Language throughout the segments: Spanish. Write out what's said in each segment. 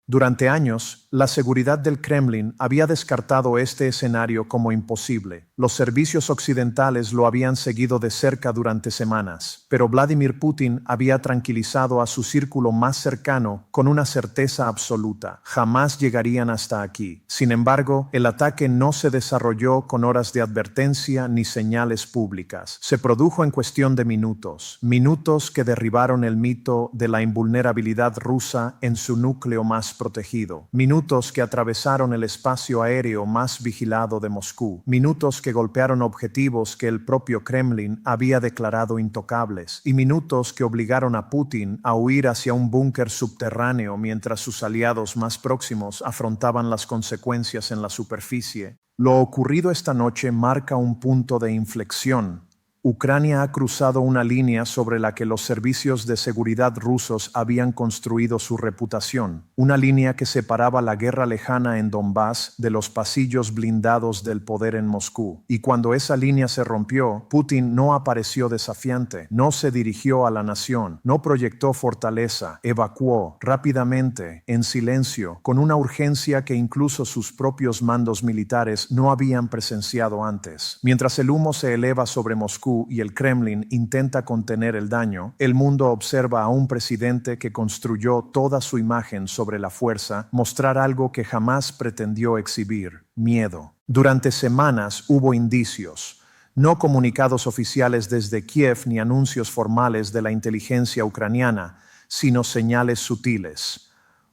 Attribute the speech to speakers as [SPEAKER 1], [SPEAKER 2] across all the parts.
[SPEAKER 1] Durante años, la seguridad del Kremlin había descartado este escenario como imposible. Los servicios occidentales lo habían seguido de cerca durante semanas, pero Vladimir Putin había tranquilizado a su círculo más cercano con una certeza absoluta: jamás llegarían hasta aquí. Sin embargo, el ataque no se desarrolló con horas de advertencia ni señales públicas. Se produjo en cuestión de minutos, minutos que derribaron el mito de la invulnerabilidad rusa en su núcleo más protegido, minutos que atravesaron el espacio aéreo más vigilado de Moscú, minutos que golpearon objetivos que el propio Kremlin había declarado intocables, y minutos que obligaron a Putin a huir hacia un búnker subterráneo mientras sus aliados más próximos afrontaban las consecuencias en la superficie. Lo ocurrido esta noche marca un punto de inflexión. Ucrania ha cruzado una línea sobre la que los servicios de seguridad rusos habían construido su reputación, una línea que separaba la guerra lejana en Donbass de los pasillos blindados del poder en Moscú. Y cuando esa línea se rompió, Putin no apareció desafiante, no se dirigió a la nación, no proyectó fortaleza, evacuó rápidamente, en silencio, con una urgencia que incluso sus propios mandos militares no habían presenciado antes. Mientras el humo se eleva sobre Moscú y el Kremlin intenta contener el daño, el mundo observa a un presidente que construyó toda su imagen sobre la fuerza mostrar algo que jamás pretendió exhibir: miedo. Durante semanas hubo indicios, no comunicados oficiales desde Kiev ni anuncios formales de la inteligencia ucraniana, sino señales sutiles.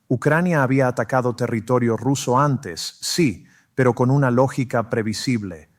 [SPEAKER 1] Ucrania había atacado territorio ruso antes, sí, pero con una lógica previsible.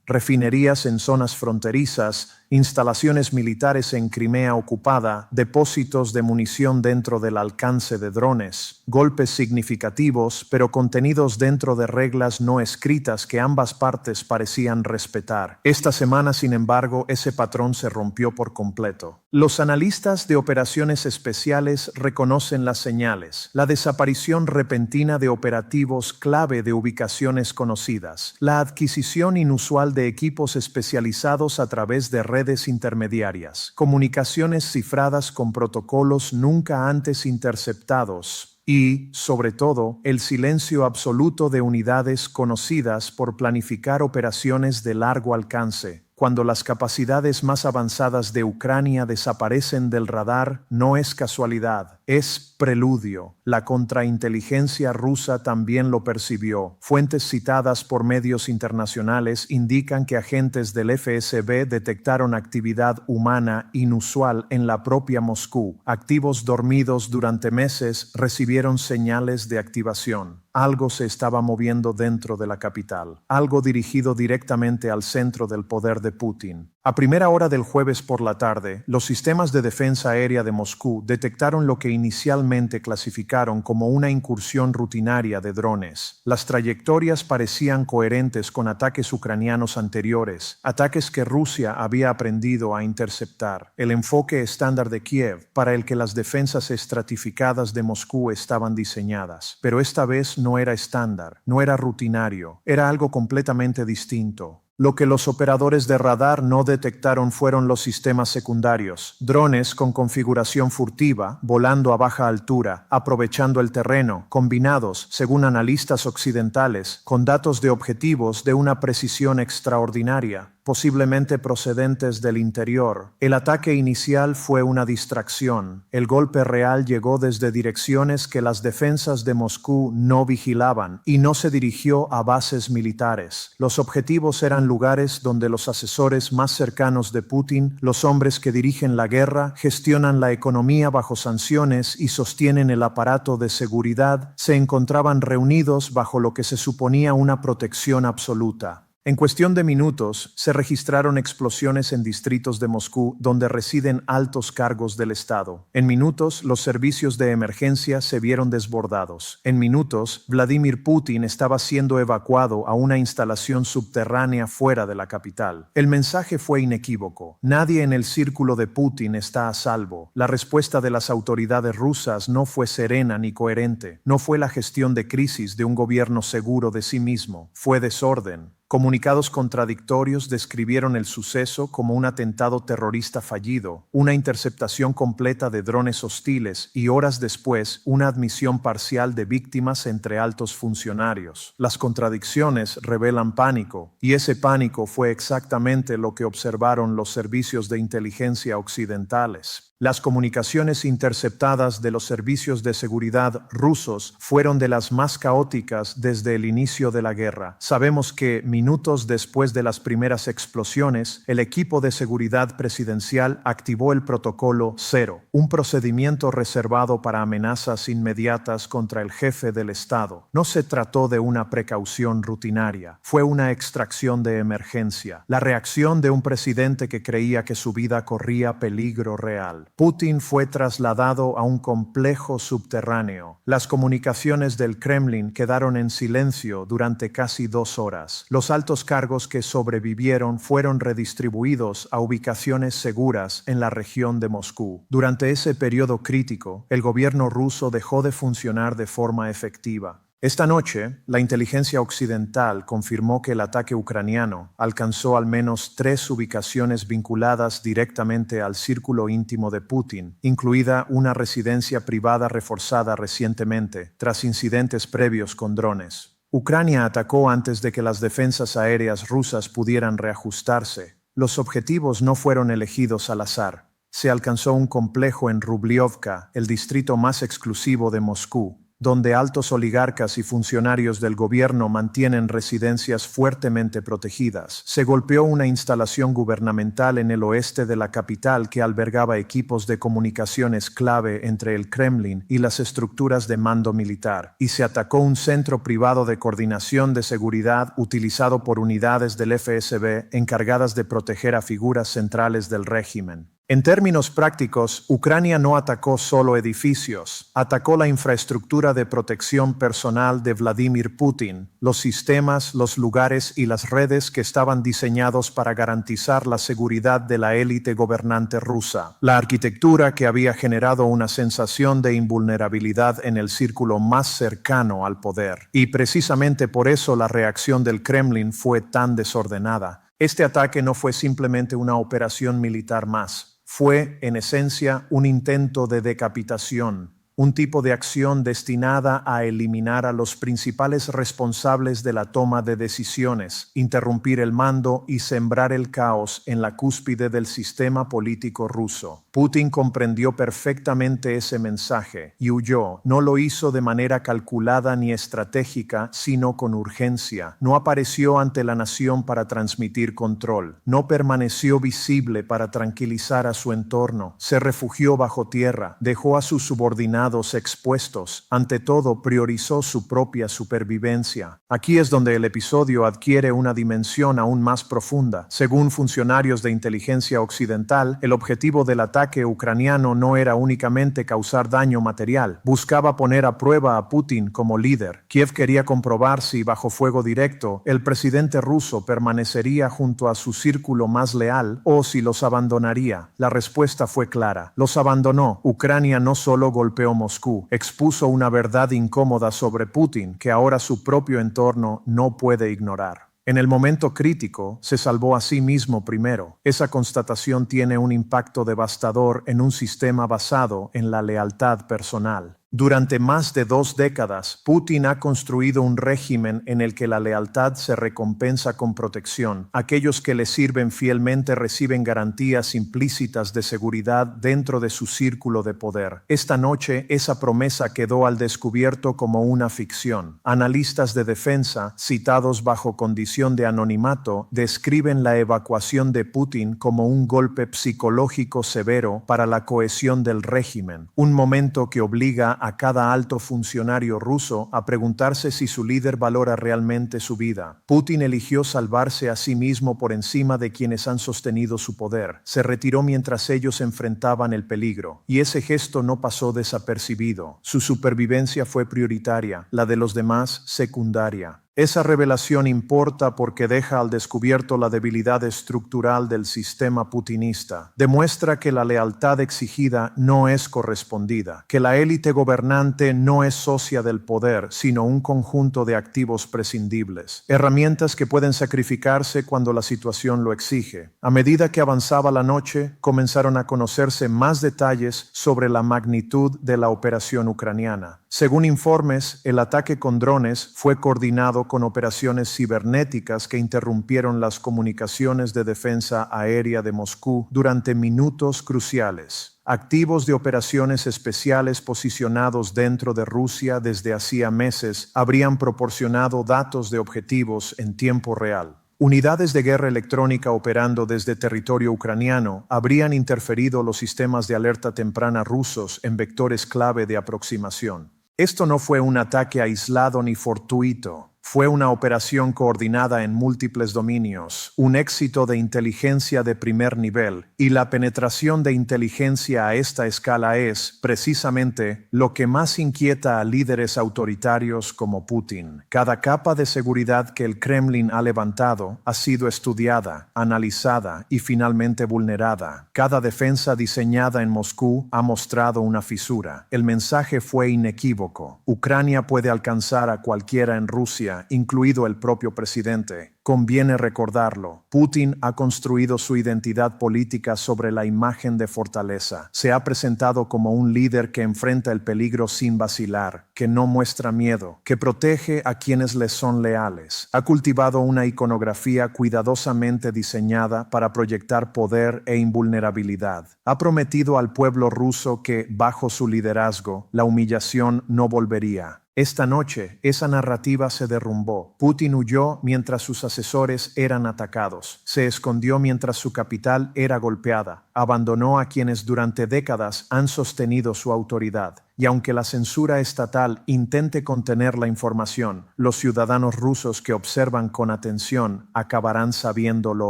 [SPEAKER 1] Refinerías en zonas fronterizas, instalaciones militares en Crimea ocupada, depósitos de munición dentro del alcance de drones, golpes significativos, pero contenidos dentro de reglas no escritas que ambas partes parecían respetar. Esta semana, sin embargo, ese patrón se rompió por completo. Los analistas de operaciones especiales reconocen las señales: la desaparición repentina de operativos clave de ubicaciones conocidas, la adquisición inusual de equipos especializados a través de redes intermediarias, comunicaciones cifradas con protocolos nunca antes interceptados y, sobre todo, el silencio absoluto de unidades conocidas por planificar operaciones de largo alcance. Cuando las capacidades más avanzadas de Ucrania desaparecen del radar, no es casualidad, es preludio. La contrainteligencia rusa también lo percibió. Fuentes citadas por medios internacionales indican que agentes del FSB detectaron actividad humana inusual en la propia Moscú. Activos dormidos durante meses recibieron señales de activación. Algo se estaba moviendo dentro de la capital, algo dirigido directamente al centro del poder de Putin. A primera hora del jueves por la tarde, los sistemas de defensa aérea de Moscú detectaron lo que inicialmente clasificaron como una incursión rutinaria de drones. Las trayectorias parecían coherentes con ataques ucranianos anteriores, ataques que Rusia había aprendido a interceptar. El enfoque estándar de Kiev, para el que las defensas estratificadas de Moscú estaban diseñadas. Pero esta vez no era estándar, no era rutinario, era algo completamente distinto. Lo que los operadores de radar no detectaron fueron los sistemas secundarios, drones con configuración furtiva, volando a baja altura, aprovechando el terreno, combinados, según analistas occidentales, con datos de objetivos de una precisión extraordinaria, posiblemente procedentes del interior. El ataque inicial fue una distracción. El golpe real llegó desde direcciones que las defensas de Moscú no vigilaban y no se dirigió a bases militares. Los objetivos eran lugares donde los asesores más cercanos de Putin, los hombres que dirigen la guerra, gestionan la economía bajo sanciones y sostienen el aparato de seguridad, se encontraban reunidos bajo lo que se suponía una protección absoluta. En cuestión de minutos, se registraron explosiones en distritos de Moscú donde residen altos cargos del Estado. En minutos, los servicios de emergencia se vieron desbordados. En minutos, Vladimir Putin estaba siendo evacuado a una instalación subterránea fuera de la capital. El mensaje fue inequívoco: nadie en el círculo de Putin está a salvo. La respuesta de las autoridades rusas no fue serena ni coherente. No fue la gestión de crisis de un gobierno seguro de sí mismo. Fue desorden. Comunicados contradictorios describieron el suceso como un atentado terrorista fallido, una interceptación completa de drones hostiles y horas después una admisión parcial de víctimas entre altos funcionarios. Las contradicciones revelan pánico, y ese pánico fue exactamente lo que observaron los servicios de inteligencia occidentales. Las comunicaciones interceptadas de los servicios de seguridad rusos fueron de las más caóticas desde el inicio de la guerra. Sabemos que, minutos después de las primeras explosiones, el equipo de seguridad presidencial activó el protocolo 0, un procedimiento reservado para amenazas inmediatas contra el jefe del Estado. No se trató de una precaución rutinaria, fue una extracción de emergencia, la reacción de un presidente que creía que su vida corría peligro real. Putin fue trasladado a un complejo subterráneo. Las comunicaciones del Kremlin quedaron en silencio durante casi 2 horas. Los altos cargos que sobrevivieron fueron redistribuidos a ubicaciones seguras en la región de Moscú. Durante ese periodo crítico, el gobierno ruso dejó de funcionar de forma efectiva. Esta noche, la inteligencia occidental confirmó que el ataque ucraniano alcanzó al menos 3 ubicaciones vinculadas directamente al círculo íntimo de Putin, incluida una residencia privada reforzada recientemente, tras incidentes previos con drones. Ucrania atacó antes de que las defensas aéreas rusas pudieran reajustarse. Los objetivos no fueron elegidos al azar. Se alcanzó un complejo en Rubliovka, el distrito más exclusivo de Moscú, donde altos oligarcas y funcionarios del gobierno mantienen residencias fuertemente protegidas. Se golpeó una instalación gubernamental en el oeste de la capital que albergaba equipos de comunicaciones clave entre el Kremlin y las estructuras de mando militar, y se atacó un centro privado de coordinación de seguridad utilizado por unidades del FSB encargadas de proteger a figuras centrales del régimen. En términos prácticos, Ucrania no atacó solo edificios, atacó la infraestructura de protección personal de Vladimir Putin, los sistemas, los lugares y las redes que estaban diseñados para garantizar la seguridad de la élite gobernante rusa. La arquitectura que había generado una sensación de invulnerabilidad en el círculo más cercano al poder. Y precisamente por eso la reacción del Kremlin fue tan desordenada. Este ataque no fue simplemente una operación militar más. Fue, en esencia, un intento de decapitación, un tipo de acción destinada a eliminar a los principales responsables de la toma de decisiones, interrumpir el mando y sembrar el caos en la cúspide del sistema político ruso. Putin comprendió perfectamente ese mensaje y huyó. No lo hizo de manera calculada ni estratégica, sino con urgencia. No apareció ante la nación para transmitir control. No permaneció visible para tranquilizar a su entorno. Se refugió bajo tierra, dejó a sus subordinados expuestos, ante todo priorizó su propia supervivencia. Aquí es donde el episodio adquiere una dimensión aún más profunda. Según funcionarios de inteligencia occidental, el objetivo del ataque ucraniano no era únicamente causar daño material, buscaba poner a prueba a Putin como líder. Kiev quería comprobar si, bajo fuego directo, el presidente ruso permanecería junto a su círculo más leal o si los abandonaría. La respuesta fue clara: los abandonó. Ucrania no solo golpeó Moscú, expuso una verdad incómoda sobre Putin que ahora su propio entorno no puede ignorar. En el momento crítico, se salvó a sí mismo primero. Esa constatación tiene un impacto devastador en un sistema basado en la lealtad personal. Durante más de 2 décadas, Putin ha construido un régimen en el que la lealtad se recompensa con protección. Aquellos que le sirven fielmente reciben garantías implícitas de seguridad dentro de su círculo de poder. Esta noche, esa promesa quedó al descubierto como una ficción. Analistas de defensa, citados bajo condición de anonimato, describen la evacuación de Putin como un golpe psicológico severo para la cohesión del régimen, un momento que obliga a cada alto funcionario ruso a preguntarse si su líder valora realmente su vida. Putin eligió salvarse a sí mismo por encima de quienes han sostenido su poder. Se retiró mientras ellos enfrentaban el peligro, y ese gesto no pasó desapercibido. Su supervivencia fue prioritaria, la de los demás secundaria. Esa revelación importa porque deja al descubierto la debilidad estructural del sistema putinista. Demuestra que la lealtad exigida no es correspondida, que la élite gobernante no es socia del poder, sino un conjunto de activos prescindibles, herramientas que pueden sacrificarse cuando la situación lo exige. A medida que avanzaba la noche, comenzaron a conocerse más detalles sobre la magnitud de la operación ucraniana. Según informes, el ataque con drones fue coordinado con operaciones cibernéticas que interrumpieron las comunicaciones de defensa aérea de Moscú durante minutos cruciales. Activos de operaciones especiales posicionados dentro de Rusia desde hacía meses habrían proporcionado datos de objetivos en tiempo real. Unidades de guerra electrónica operando desde territorio ucraniano habrían interferido los sistemas de alerta temprana rusos en vectores clave de aproximación. Esto no fue un ataque aislado ni fortuito. Fue una operación coordinada en múltiples dominios, un éxito de inteligencia de primer nivel, y la penetración de inteligencia a esta escala es, precisamente, lo que más inquieta a líderes autoritarios como Putin. Cada capa de seguridad que el Kremlin ha levantado ha sido estudiada, analizada y finalmente vulnerada. Cada defensa diseñada en Moscú ha mostrado una fisura. El mensaje fue inequívoco. Ucrania puede alcanzar a cualquiera en Rusia, incluido el propio presidente. Conviene recordarlo. Putin ha construido su identidad política sobre la imagen de fortaleza. Se ha presentado como un líder que enfrenta el peligro sin vacilar, que no muestra miedo, que protege a quienes le son leales. Ha cultivado una iconografía cuidadosamente diseñada para proyectar poder e invulnerabilidad. Ha prometido al pueblo ruso que, bajo su liderazgo, la humillación no volvería. Esta noche, esa narrativa se derrumbó. Putin huyó mientras sus asesores eran atacados. Se escondió mientras su capital era golpeada. Abandonó a quienes durante décadas han sostenido su autoridad. Y aunque la censura estatal intente contener la información, los ciudadanos rusos que observan con atención acabarán sabiendo lo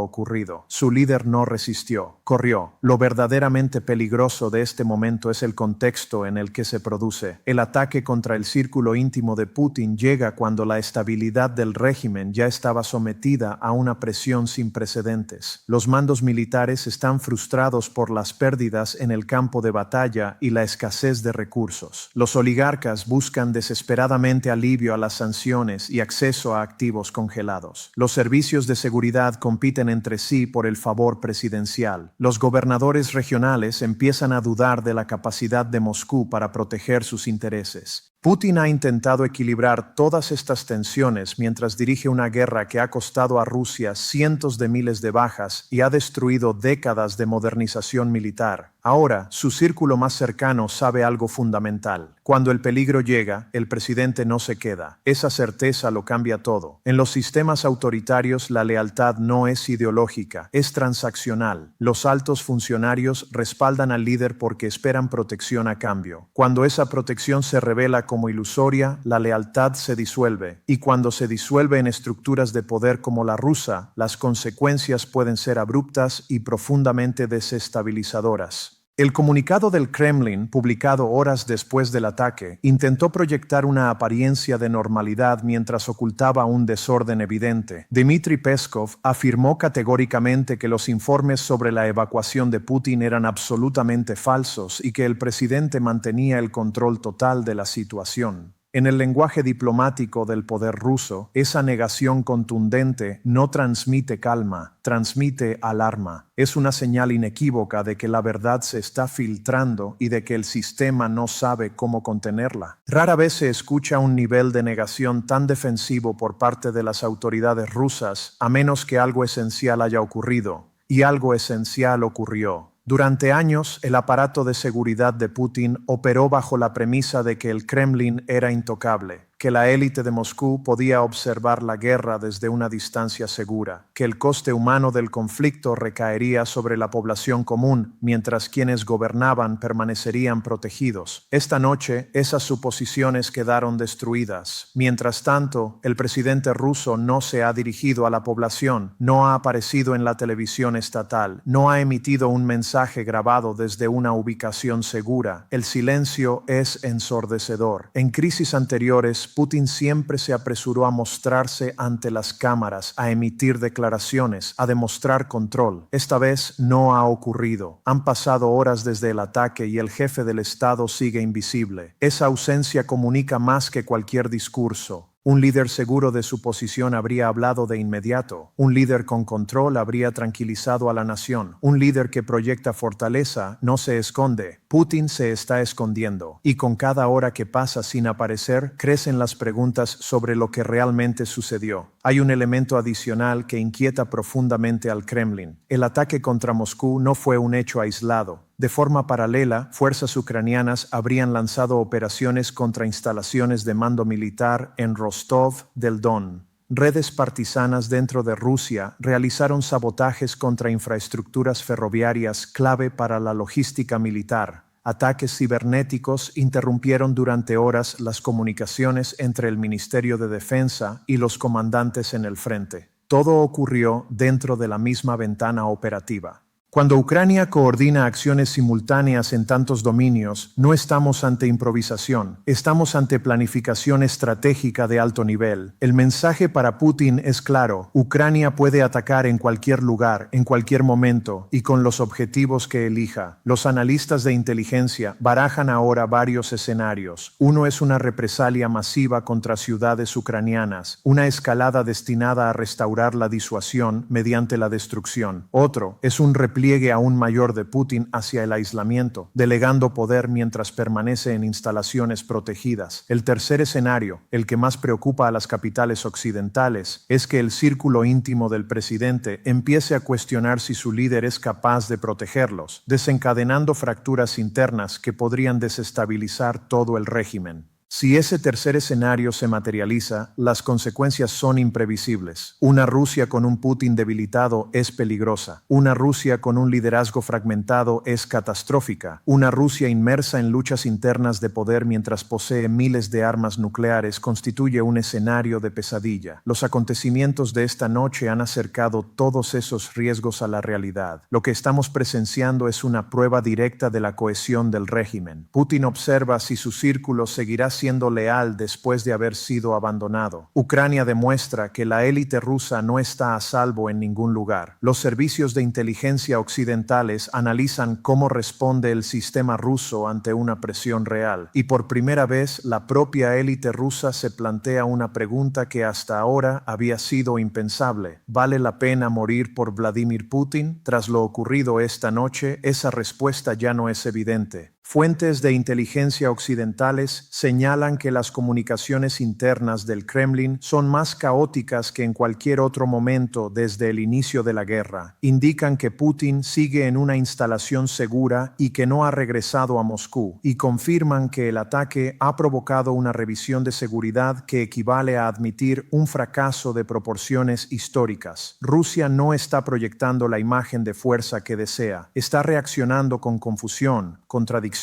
[SPEAKER 1] ocurrido. Su líder no resistió, corrió. Lo verdaderamente peligroso de este momento es el contexto en el que se produce. El ataque contra el círculo íntimo de Putin llega cuando la estabilidad del régimen ya estaba sometida a una presión sin precedentes. Los mandos militares están frustrados por las pérdidas en el campo de batalla y la escasez de recursos. Los oligarcas buscan desesperadamente alivio a las sanciones y acceso a activos congelados. Los servicios de seguridad compiten entre sí por el favor presidencial. Los gobernadores regionales empiezan a dudar de la capacidad de Moscú para proteger sus intereses. Putin ha intentado equilibrar todas estas tensiones mientras dirige una guerra que ha costado a Rusia cientos de miles de bajas y ha destruido décadas de modernización militar. Ahora, su círculo más cercano sabe algo fundamental. Cuando el peligro llega, el presidente no se queda. Esa certeza lo cambia todo. En los sistemas autoritarios, la lealtad no es ideológica, es transaccional. Los altos funcionarios respaldan al líder porque esperan protección a cambio. Cuando esa protección se revela como ilusoria, la lealtad se disuelve. Y cuando se disuelve en estructuras de poder como la rusa, las consecuencias pueden ser abruptas y profundamente desestabilizadoras. El comunicado del Kremlin, publicado horas después del ataque, intentó proyectar una apariencia de normalidad mientras ocultaba un desorden evidente. Dmitry Peskov afirmó categóricamente que los informes sobre la evacuación de Putin eran absolutamente falsos y que el presidente mantenía el control total de la situación. En el lenguaje diplomático del poder ruso, esa negación contundente no transmite calma, transmite alarma. Es una señal inequívoca de que la verdad se está filtrando y de que el sistema no sabe cómo contenerla. Rara vez se escucha un nivel de negación tan defensivo por parte de las autoridades rusas, a menos que algo esencial haya ocurrido. Y algo esencial ocurrió. Durante años, el aparato de seguridad de Putin operó bajo la premisa de que el Kremlin era intocable, que la élite de Moscú podía observar la guerra desde una distancia segura, que el coste humano del conflicto recaería sobre la población común, mientras quienes gobernaban permanecerían protegidos. Esta noche, esas suposiciones quedaron destruidas. Mientras tanto, el presidente ruso no se ha dirigido a la población, no ha aparecido en la televisión estatal, no ha emitido un mensaje grabado desde una ubicación segura. El silencio es ensordecedor. En crisis anteriores, Putin siempre se apresuró a mostrarse ante las cámaras, a emitir declaraciones, a demostrar control. Esta vez no ha ocurrido. Han pasado horas desde el ataque y el jefe del Estado sigue invisible. Esa ausencia comunica más que cualquier discurso. Un líder seguro de su posición habría hablado de inmediato. Un líder con control habría tranquilizado a la nación. Un líder que proyecta fortaleza no se esconde. Putin se está escondiendo. Y con cada hora que pasa sin aparecer, crecen las preguntas sobre lo que realmente sucedió. Hay un elemento adicional que inquieta profundamente al Kremlin. El ataque contra Moscú no fue un hecho aislado. De forma paralela, fuerzas ucranianas habrían lanzado operaciones contra instalaciones de mando militar en Rostov del Don. Redes partisanas dentro de Rusia realizaron sabotajes contra infraestructuras ferroviarias clave para la logística militar. Ataques cibernéticos interrumpieron durante horas las comunicaciones entre el Ministerio de Defensa y los comandantes en el frente. Todo ocurrió dentro de la misma ventana operativa. Cuando Ucrania coordina acciones simultáneas en tantos dominios, no estamos ante improvisación, estamos ante planificación estratégica de alto nivel. El mensaje para Putin es claro: Ucrania puede atacar en cualquier lugar, en cualquier momento, y con los objetivos que elija. Los analistas de inteligencia barajan ahora varios escenarios. Uno es una represalia masiva contra ciudades ucranianas, una escalada destinada a restaurar la disuasión mediante la destrucción. Otro es un repliegue aún mayor de Putin hacia el aislamiento, delegando poder mientras permanece en instalaciones protegidas. El tercer escenario, el que más preocupa a las capitales occidentales, es que el círculo íntimo del presidente empiece a cuestionar si su líder es capaz de protegerlos, desencadenando fracturas internas que podrían desestabilizar todo el régimen. Si ese tercer escenario se materializa, las consecuencias son imprevisibles. Una Rusia con un Putin debilitado es peligrosa. Una Rusia con un liderazgo fragmentado es catastrófica. Una Rusia inmersa en luchas internas de poder mientras posee miles de armas nucleares constituye un escenario de pesadilla. Los acontecimientos de esta noche han acercado todos esos riesgos a la realidad. Lo que estamos presenciando es una prueba directa de la cohesión del régimen. Putin observa si su círculo seguirá siendo leal después de haber sido abandonado. Ucrania demuestra que la élite rusa no está a salvo en ningún lugar. Los servicios de inteligencia occidentales analizan cómo responde el sistema ruso ante una presión real. Y por primera vez, la propia élite rusa se plantea una pregunta que hasta ahora había sido impensable. ¿Vale la pena morir por Vladimir Putin? Tras lo ocurrido esta noche, esa respuesta ya no es evidente. Fuentes de inteligencia occidentales señalan que las comunicaciones internas del Kremlin son más caóticas que en cualquier otro momento desde el inicio de la guerra. Indican que Putin sigue en una instalación segura y que no ha regresado a Moscú, y confirman que el ataque ha provocado una revisión de seguridad que equivale a admitir un fracaso de proporciones históricas. Rusia no está proyectando la imagen de fuerza que desea, está reaccionando con confusión, contradicción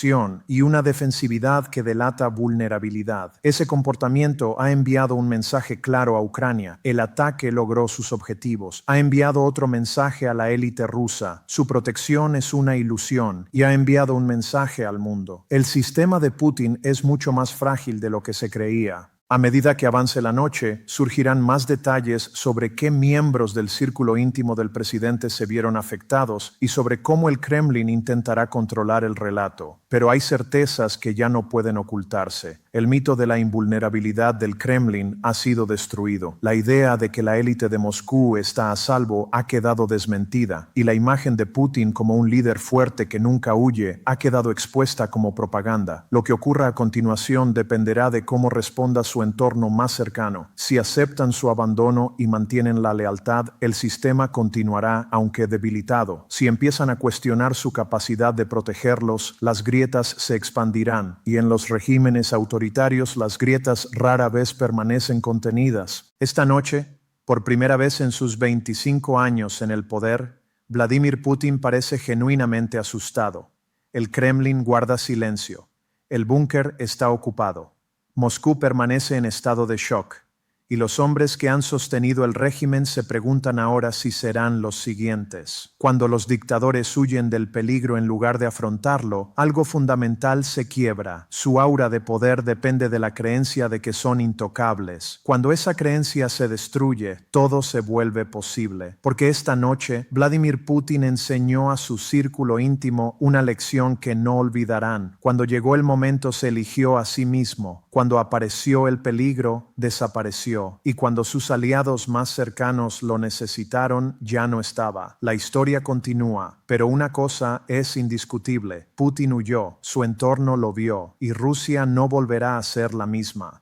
[SPEAKER 1] y una defensividad que delata vulnerabilidad. Ese comportamiento ha enviado un mensaje claro a Ucrania: el ataque logró sus objetivos. Ha enviado otro mensaje a la élite rusa: su protección es una ilusión. Y ha enviado un mensaje al mundo: el sistema de Putin es mucho más frágil de lo que se creía. A medida que avance la noche, surgirán más detalles sobre qué miembros del círculo íntimo del presidente se vieron afectados y sobre cómo el Kremlin intentará controlar el relato. Pero hay certezas que ya no pueden ocultarse. El mito de la invulnerabilidad del Kremlin ha sido destruido. La idea de que la élite de Moscú está a salvo ha quedado desmentida, y la imagen de Putin como un líder fuerte que nunca huye ha quedado expuesta como propaganda. Lo que ocurra a continuación dependerá de cómo responda su entorno más cercano. Si aceptan su abandono y mantienen la lealtad, el sistema continuará, aunque debilitado. Si empiezan a cuestionar su capacidad de protegerlos, las grietas se expandirán, y en los regímenes autoritarios las grietas rara vez permanecen contenidas. Esta noche, por primera vez en sus 25 años en el poder, Vladimir Putin parece genuinamente asustado. El Kremlin guarda silencio. El búnker está ocupado. Moscú permanece en estado de shock. Y los hombres que han sostenido el régimen se preguntan ahora si serán los siguientes. Cuando los dictadores huyen del peligro en lugar de afrontarlo, algo fundamental se quiebra. Su aura de poder depende de la creencia de que son intocables. Cuando esa creencia se destruye, todo se vuelve posible. Porque esta noche, Vladimir Putin enseñó a su círculo íntimo una lección que no olvidarán. Cuando llegó el momento se eligió a sí mismo. Cuando apareció el peligro, desapareció. Y cuando sus aliados más cercanos lo necesitaron, ya no estaba. La historia continúa, pero una cosa es indiscutible. Putin huyó, su entorno lo vio, y Rusia no volverá a ser la misma.